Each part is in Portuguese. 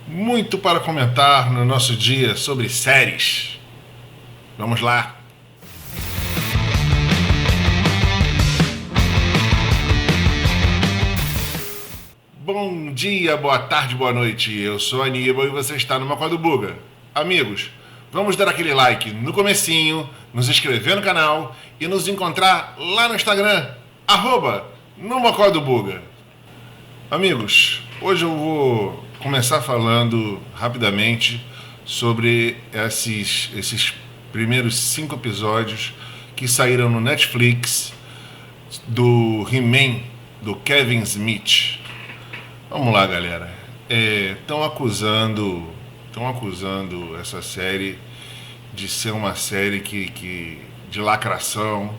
Muito para comentar no nosso dia sobre séries. Vamos lá. Bom dia, boa tarde, boa noite. Eu sou Aníbal e você está no Macó do Buga. Amigos, vamos dar aquele like no comecinho, nos inscrever no canal e nos encontrar lá no Instagram, @no Macó do Buga. Amigos, hoje eu vou começar falando rapidamente sobre esses primeiros 5 episódios que saíram no Netflix do He-Man, do Kevin Smith. Vamos lá, galera. Estão acusando essa série de ser uma série de lacração,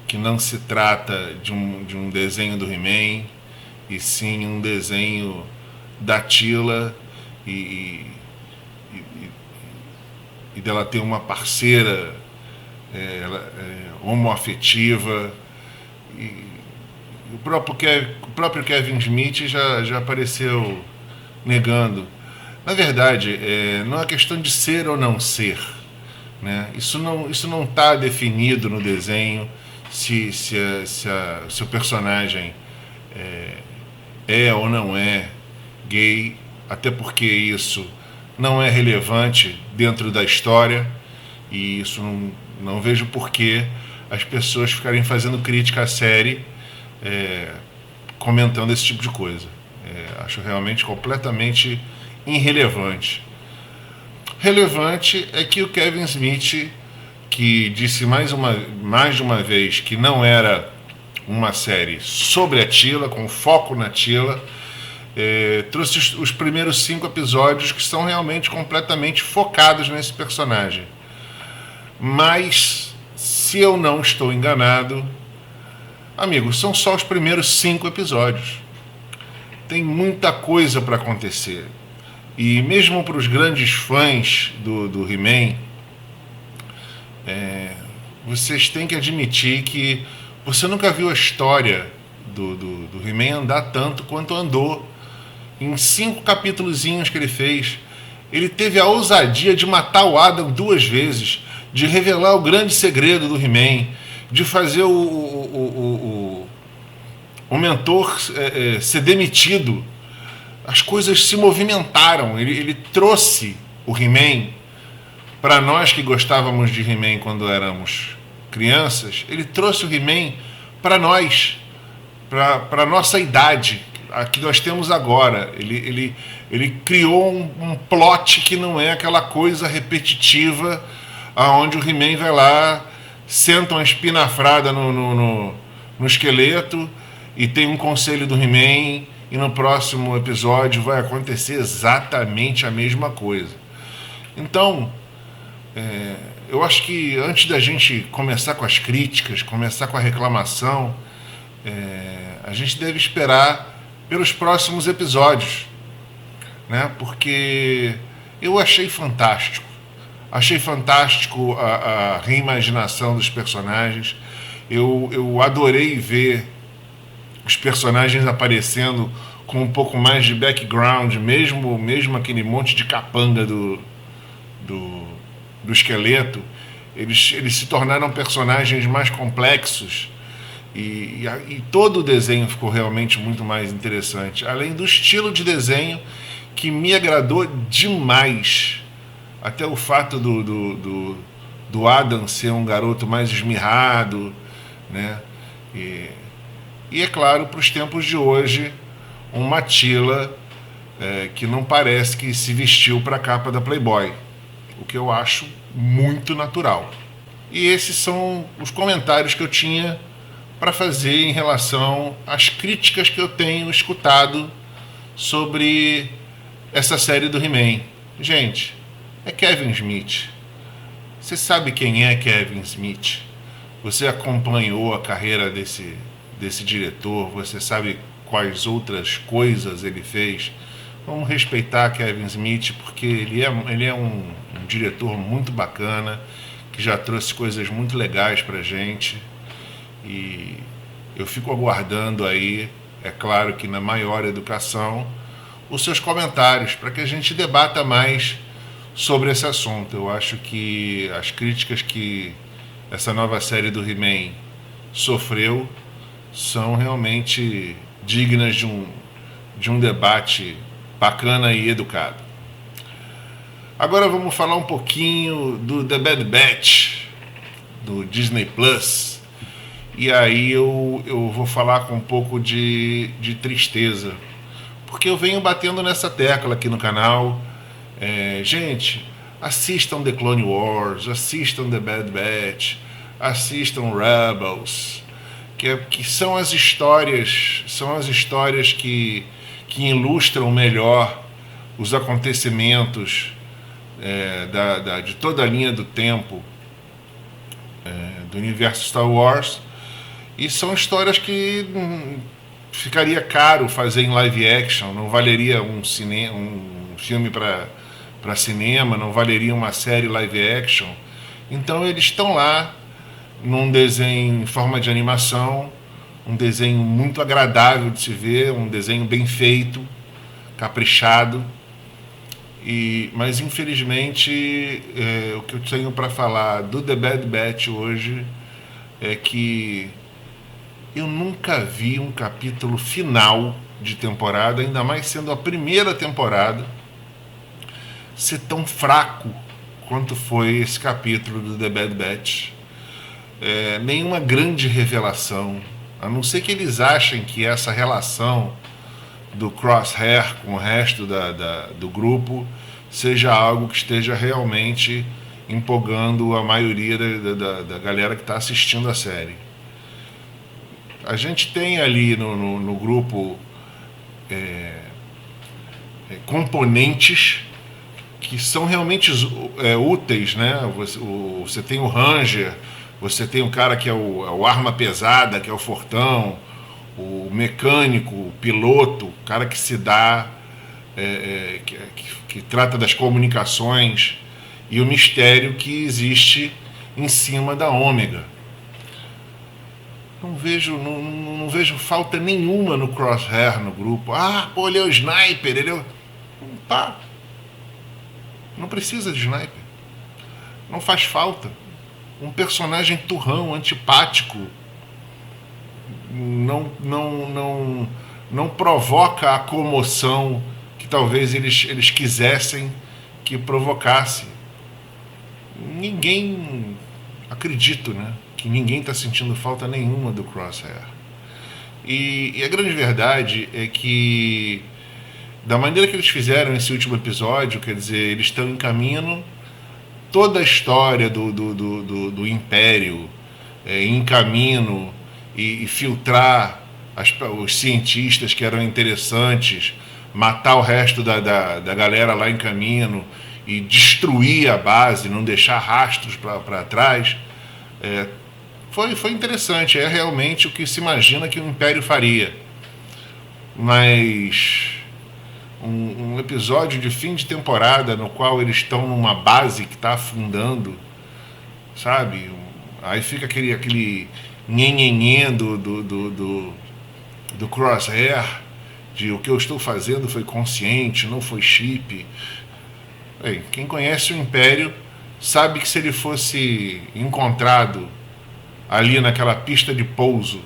que não se trata de um desenho do He-Man, e sim um desenho da Teela e dela ter uma parceira homoafetiva. E o próprio Kevin Smith já apareceu negando. Na verdade, não é questão de ser ou não ser, né? Isso não está definido no desenho se o personagem é ou não é gay, até porque isso não é relevante dentro da história, e isso não vejo porquê as pessoas ficarem fazendo crítica à série, comentando esse tipo de coisa. Acho realmente completamente irrelevante. Relevante é que o Kevin Smith, que disse mais de uma vez que não era uma série sobre a Teela, com foco na Teela, trouxe os primeiros 5 episódios que são realmente completamente focados nesse personagem. Mas, se eu não estou enganado, amigos, são só os primeiros 5 episódios. Tem muita coisa para acontecer. E mesmo para os grandes fãs do He-Man, vocês têm que admitir que você nunca viu a história do He-Man andar tanto quanto andou. Em 5 capítulozinhos que ele fez, ele teve a ousadia de matar o Adam 2 vezes, de revelar o grande segredo do He-Man, de fazer o mentor ser demitido. As coisas se movimentaram. Ele trouxe o He-Man para nós que gostávamos de He-Man quando éramos crianças. Ele trouxe o He-Man para nós, para a nossa idade, a que nós temos agora. Ele criou um plot que não é aquela coisa repetitiva, aonde o He-Man vai lá, senta uma espinafrada no esqueleto e tem um conselho do He-Man, e no próximo episódio vai acontecer exatamente a mesma coisa. Então, eu acho que antes da gente começar com as críticas, começar com a reclamação, a gente deve esperar pelos próximos episódios, né? Porque eu achei fantástico. Achei fantástico a reimaginação dos personagens. Eu adorei ver os personagens aparecendo com um pouco mais de background, mesmo aquele monte de capanga do esqueleto. Eles se tornaram personagens mais complexos, e todo o desenho ficou realmente muito mais interessante, além do estilo de desenho que me agradou demais. Até o fato do Adam ser um garoto mais esmirrado, né? E é claro, para os tempos de hoje, uma Teela que não parece que se vestiu para a capa da Playboy, o que eu acho muito natural. E esses são os comentários que eu tinha para fazer em relação às críticas que eu tenho escutado sobre essa série do He-Man. Gente, é Kevin Smith. Você sabe quem é Kevin Smith? Você acompanhou a carreira desse diretor? Você sabe quais outras coisas ele fez? Vamos respeitar Kevin Smith, porque ele é um diretor muito bacana, que já trouxe coisas muito legais pra gente. E eu fico aguardando aí, é claro que na maior educação, os seus comentários, para que a gente debata mais sobre esse assunto. Eu acho que as críticas que essa nova série do He-Man sofreu são realmente dignas de um debate bacana e educado. Agora vamos falar um pouquinho do The Bad Batch, do Disney Plus. E aí eu vou falar com um pouco de tristeza, porque eu venho batendo nessa tecla aqui no canal. Gente, assistam The Clone Wars, assistam The Bad Batch, assistam Rebels, que são as histórias que ilustram melhor os acontecimentos de toda a linha do tempo do universo Star Wars, e são histórias que ficaria caro fazer em live action, não valeria um filme para cinema, não valeria uma série live action. Então eles estão lá num desenho em forma de animação, um desenho muito agradável de se ver, um desenho bem feito, caprichado. Mas infelizmente o que eu tenho para falar do The Bad Batch hoje é que eu nunca vi um capítulo final de temporada, ainda mais sendo a primeira temporada, ser tão fraco quanto foi esse capítulo do The Bad Batch. Nenhuma grande revelação, a não ser que eles achem que essa relação do Crosshair com o resto do grupo seja algo que esteja realmente empolgando a maioria da galera que está assistindo a série. A gente tem ali no grupo componentes que são realmente úteis, né? Você tem o Ranger, você tem o cara que é o arma pesada, que é o fortão, o mecânico, o piloto, o cara que se dá, que trata das comunicações, e o mistério que existe em cima da Ômega. Não vejo falta nenhuma no Crosshair no grupo. Pô, ele é o sniper, ele é o... Tá. Não precisa de sniper. Não faz falta. Um personagem turrão, antipático, não provoca a comoção que talvez eles quisessem que provocasse. Acredito, né, que ninguém está sentindo falta nenhuma do Crosshair. E a grande verdade é que, da maneira que eles fizeram esse último episódio, quer dizer, eles estão encaminhando toda a história do Império, encaminhando e filtrar os cientistas que eram interessantes, matar o resto da galera lá em Camino e destruir a base, não deixar rastros para trás. Foi interessante, é realmente o que se imagina que o Império faria. Mas um episódio de fim de temporada no qual eles estão numa base que está afundando, sabe? Aí fica aquele nhenhenhen do Crosshair, de o que eu estou fazendo foi consciente, não foi chip. Bem, quem conhece o Império sabe que se ele fosse encontrado ali naquela pista de pouso,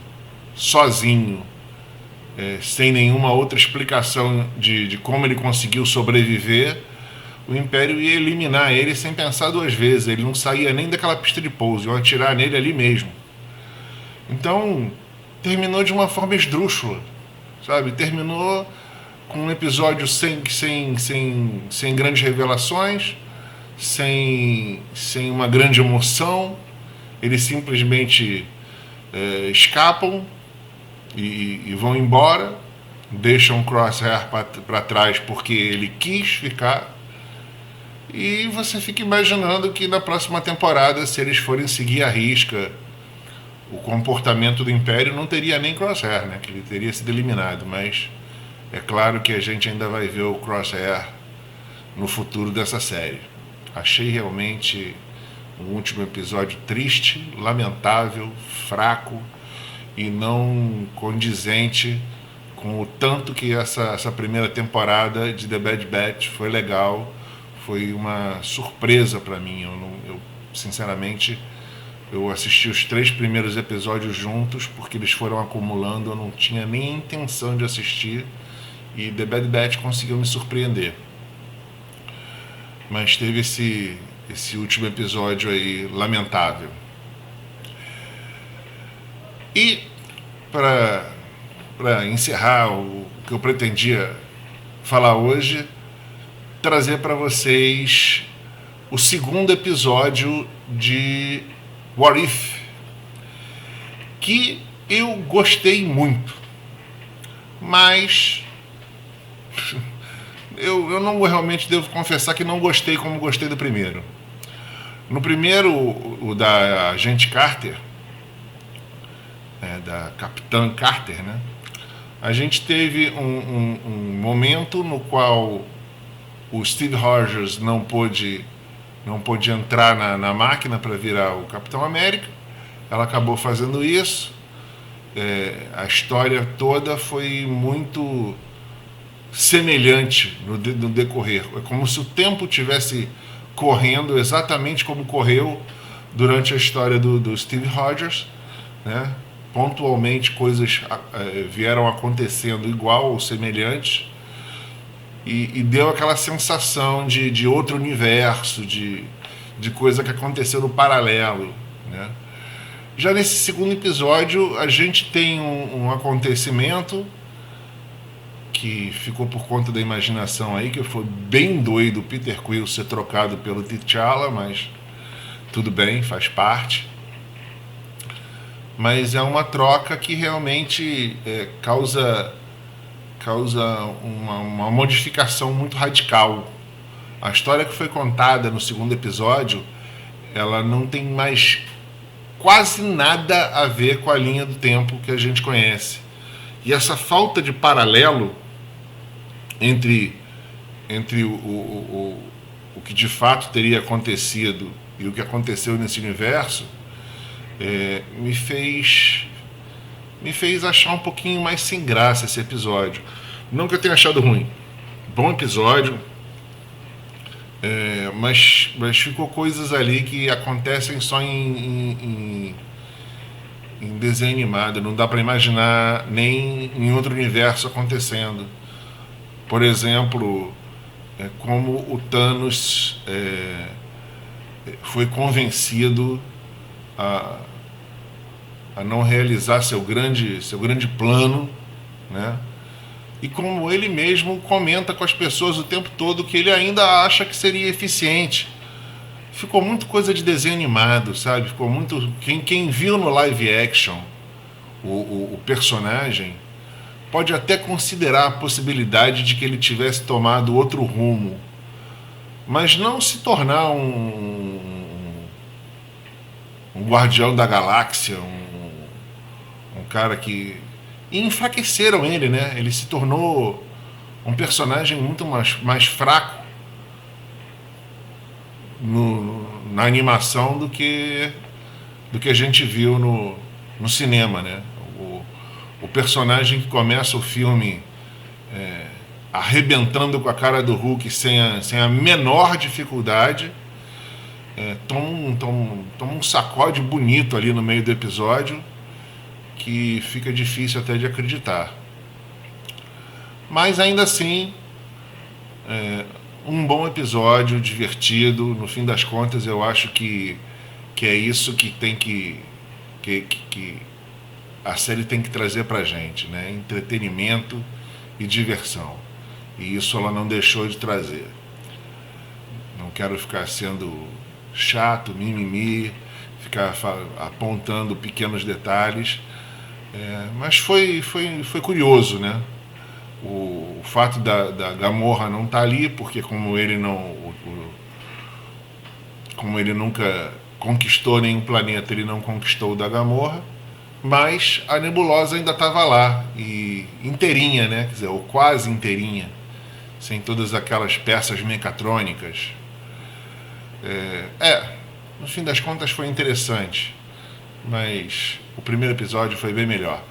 sozinho, sem nenhuma outra explicação de como ele conseguiu sobreviver, o Império ia eliminar ele sem pensar duas vezes. Ele não saía nem daquela pista de pouso, iam atirar nele ali mesmo. Então, terminou de uma forma esdrúxula, sabe? Terminou com um episódio sem grandes revelações, sem uma grande emoção. Eles simplesmente escapam e vão embora, deixam o Crosshair para trás porque ele quis ficar, e você fica imaginando que na próxima temporada, se eles forem seguir à risca o comportamento do Império, não teria nem Crosshair, né? Que ele teria sido eliminado. Mas é claro que a gente ainda vai ver o Crosshair no futuro dessa série. Achei realmente um último episódio triste, lamentável, fraco e não condizente com o tanto que essa primeira temporada de The Bad Batch foi legal. Foi uma surpresa para mim. Eu sinceramente, eu assisti os 3 primeiros episódios juntos porque eles foram acumulando. Eu não tinha nem intenção de assistir e The Bad Batch conseguiu me surpreender. Mas teve esse último episódio aí lamentável. E para encerrar o que eu pretendia falar hoje, trazer para vocês o segundo episódio de What If, que eu gostei muito, mas eu não realmente devo confessar que não gostei como gostei do primeiro. No primeiro, o da Agente Carter, da Capitã Carter, né? A gente teve um momento no qual o Steve Rogers não pôde entrar na máquina para virar o Capitão América. Ela acabou fazendo isso. A história toda foi muito semelhante no decorrer. É como se o tempo tivesse correndo exatamente como correu durante a história do Steve Rogers, né? Pontualmente coisas vieram acontecendo igual ou semelhantes e deu aquela sensação de outro universo, de coisa que aconteceu no paralelo, né? Já nesse segundo episódio a gente tem um acontecimento que ficou por conta da imaginação aí, que foi bem doido o Peter Quill ser trocado pelo T'Challa, mas tudo bem, faz parte. Mas é uma troca que realmente causa uma modificação muito radical. A história que foi contada no segundo episódio, ela não tem mais quase nada a ver com a linha do tempo que a gente conhece. E essa falta de paralelo entre o que de fato teria acontecido e o que aconteceu nesse universo me fez achar um pouquinho mais sem graça esse episódio. Não que eu tenha achado ruim. Bom episódio. Mas ficou coisas ali que acontecem só em desenho animado. Não dá para imaginar nem em outro universo acontecendo. Por exemplo, como o Thanos foi convencido a não realizar seu grande plano, né? E como ele mesmo comenta com as pessoas o tempo todo que ele ainda acha que seria eficiente. Ficou muito coisa de desenho animado, sabe? Ficou muito... Quem viu no live action o personagem pode até considerar a possibilidade de que ele tivesse tomado outro rumo, mas não se tornar um guardião da galáxia, um cara que... E enfraqueceram ele, né? Ele se tornou um personagem muito mais fraco na animação do que a gente viu no cinema, né? O personagem que começa o filme arrebentando com a cara do Hulk sem a menor dificuldade, toma um sacode bonito ali no meio do episódio, que fica difícil até de acreditar. Mas ainda assim, um bom episódio, divertido. No fim das contas, eu acho que é isso que tem que a série tem que trazer pra gente, né? Entretenimento e diversão. E isso ela não deixou de trazer. Não quero ficar sendo chato, mimimi, ficar apontando pequenos detalhes. Mas foi curioso, né? O fato da Gamorra não estar ali, porque como ele nunca conquistou nenhum planeta, ele não conquistou o da Gamorra, mas a nebulosa ainda estava lá, e inteirinha, né? Quer dizer, ou quase inteirinha, sem todas aquelas peças mecatrônicas. No fim das contas foi interessante, mas o primeiro episódio foi bem melhor.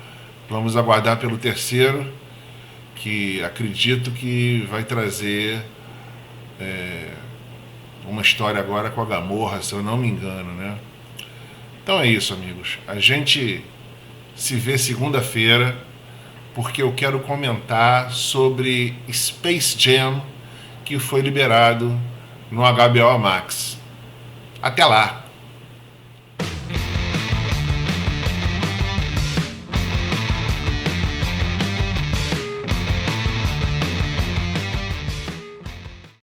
Vamos aguardar pelo terceiro que acredito que vai trazer uma história agora com a Gamorra, se eu não me engano, né? Então é isso, amigos. A gente se vê segunda-feira, porque eu quero comentar sobre Space Jam, que foi liberado no HBO Max. Até lá!